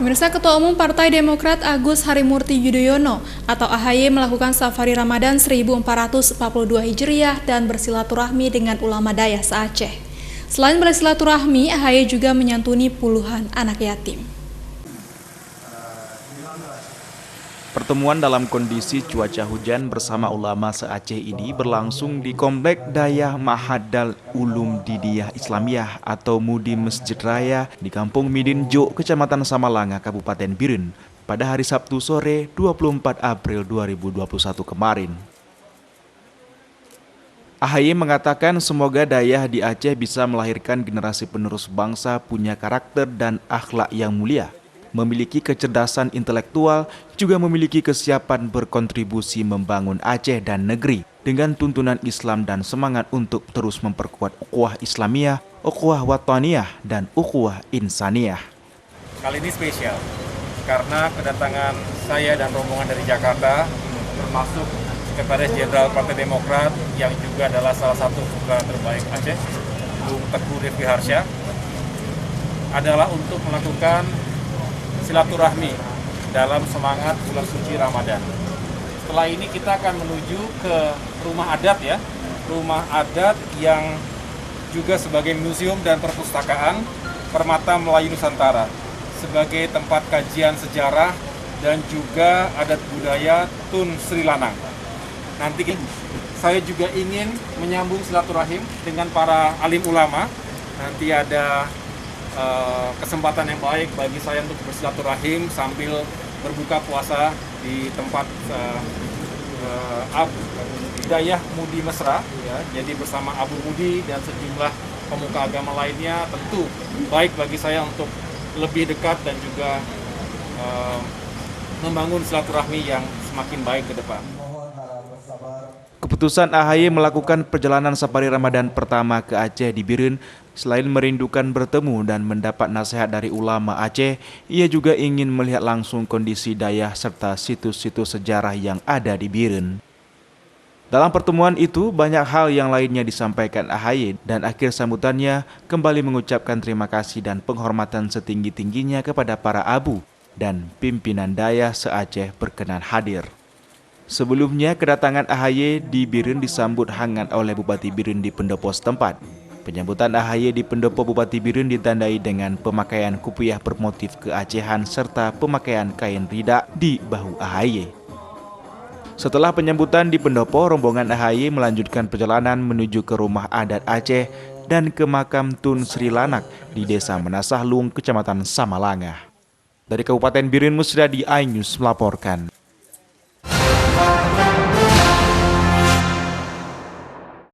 Pemirsa, Ketua Umum Partai Demokrat Agus Harimurti Yudhoyono atau AHY melakukan safari Ramadan 1442 Hijriah dan bersilaturahmi dengan ulama Dayah se-Aceh. Selain bersilaturahmi, AHY juga menyantuni puluhan anak yatim. Pertemuan dalam kondisi cuaca hujan bersama ulama se-Aceh ini berlangsung di Komplek Dayah Ma'hadal Ulum Didiyah Islamiyah atau Mudi Masjid Raya di Kampung Midin Jo, Kecamatan Samalanga, Kabupaten Biren pada hari Sabtu sore 24 April 2021 kemarin. AHY mengatakan semoga Dayah di Aceh bisa melahirkan generasi penerus bangsa punya karakter dan akhlak yang mulia, memiliki kecerdasan intelektual, juga memiliki kesiapan berkontribusi membangun Aceh dan negeri dengan tuntunan Islam dan semangat untuk terus memperkuat ukhuwah Islamiyah, ukhuwah wataniyah, dan ukhuwah insaniyah. Kali ini spesial karena kedatangan saya dan rombongan dari Jakarta, termasuk Sekretaris Jenderal Partai Demokrat yang juga adalah salah satu putra terbaik Aceh, Bung Teguh Rifki Harsha, adalah untuk melakukan silaturahmi dalam semangat bulan suci Ramadan. Setelah ini kita akan menuju ke rumah adat ya, rumah adat yang juga sebagai museum dan perpustakaan Permata Melayu Nusantara, sebagai tempat kajian sejarah dan juga adat budaya Tun Sri Lanang. Nanti saya juga ingin menyambung silaturahim dengan para alim ulama. Nanti ada kesempatan yang baik bagi saya untuk bersilaturahim sambil berbuka puasa di tempat Dayah Mudi Mesra, ya. Jadi bersama Abu Mudi dan sejumlah pemuka agama lainnya, tentu baik bagi saya untuk lebih dekat dan juga membangun silaturahmi yang semakin baik ke depan. Keputusan AHY melakukan perjalanan safari Ramadan pertama ke Aceh di Biren, selain merindukan bertemu dan mendapat nasihat dari ulama Aceh, ia juga ingin melihat langsung kondisi Dayah serta situs-situs sejarah yang ada di Biren. Dalam pertemuan itu, banyak hal yang lainnya disampaikan AHY dan akhir sambutannya kembali mengucapkan terima kasih dan penghormatan setinggi-tingginya kepada para abu dan pimpinan Dayah se-Aceh berkenan hadir. Sebelumnya, kedatangan AHY di Biren disambut hangat oleh Bupati Biren di pendopo setempat. Penyambutan AHY di pendopo Bupati Biren ditandai dengan pemakaian kupiah bermotif keacehan serta pemakaian kain ridak di bahu AHY. Setelah penyambutan di pendopo, rombongan AHY melanjutkan perjalanan menuju ke rumah adat Aceh dan ke makam Tun Sri Lanang di Desa Menasahlung, Kecamatan Samalanga. Dari Kabupaten Biren, Musradi iNews melaporkan.